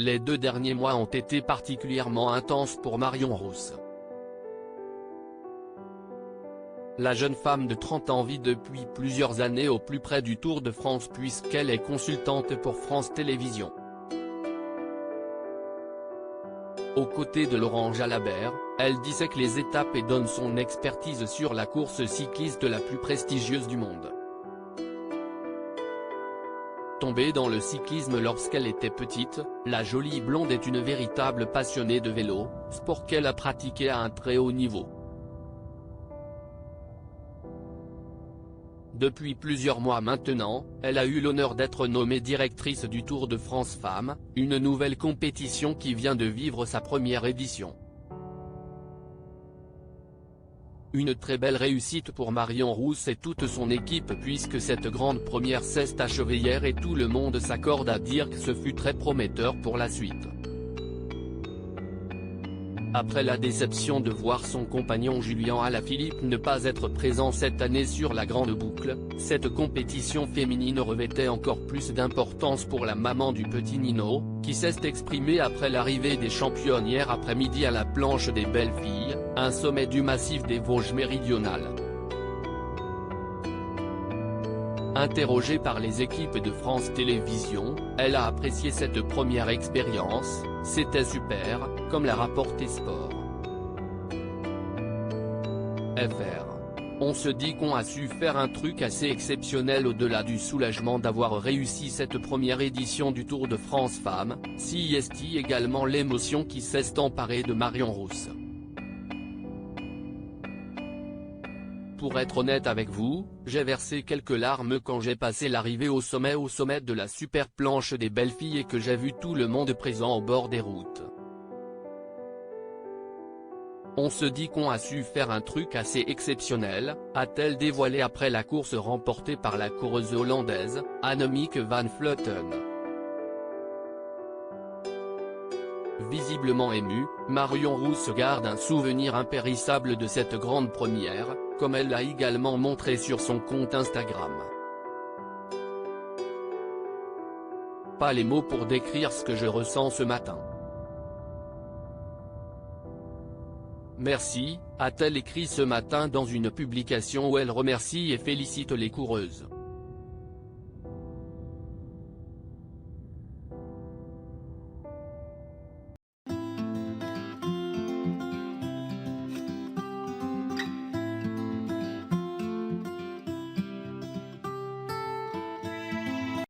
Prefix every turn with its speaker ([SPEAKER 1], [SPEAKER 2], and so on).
[SPEAKER 1] Les 2 derniers mois ont été particulièrement intenses pour Marion Rousse. La jeune femme de 30 ans vit depuis plusieurs années au plus près du Tour de France puisqu'elle est consultante pour France Télévisions. Aux côtés de Laurent Jalabert, elle dissèque les étapes et donne son expertise sur la course cycliste la plus prestigieuse du monde. Tombée dans le cyclisme lorsqu'elle était petite, la jolie blonde est une véritable passionnée de vélo, sport qu'elle a pratiqué à un très haut niveau. Depuis plusieurs mois maintenant, elle a eu l'honneur d'être nommée directrice du Tour de France Femmes, une nouvelle compétition qui vient de vivre sa première édition. Une très belle réussite pour Marion Rousse et toute son équipe puisque cette grande première s'est achevée hier et tout le monde s'accorde à dire que ce fut très prometteur pour la suite. Après la déception de voir son compagnon Julien Alaphilippe ne pas être présent cette année sur la grande boucle, cette compétition féminine revêtait encore plus d'importance pour la maman du petit Nino, qui s'est exprimée après l'arrivée des championnes hier après-midi à la planche des belles filles, un sommet du massif des Vosges méridionales. Interrogée par les équipes de France Télévisions, elle a apprécié cette première expérience, c'était super, comme l'a rapporté Sport. FR. On se dit qu'on a su faire un truc assez exceptionnel au-delà du soulagement d'avoir réussi cette première édition du Tour de France Femmes, CIST également l'émotion qui s'est emparée de Marion Rousse. Pour être honnête avec vous, j'ai versé quelques larmes quand j'ai passé l'arrivée au sommet de la super planche des belles filles et que j'ai vu tout le monde présent au bord des routes. On se dit qu'on a su faire un truc assez exceptionnel, a-t-elle dévoilé après la course remportée par la coureuse hollandaise, Annemiek van Vleuten. Visiblement émue, Marion Rousse garde un souvenir impérissable de cette grande première, comme elle l'a également montré sur son compte Instagram. Pas les mots pour décrire ce que je ressens ce matin. Merci, a-t-elle écrit ce matin dans une publication où elle remercie et félicite les coureuses.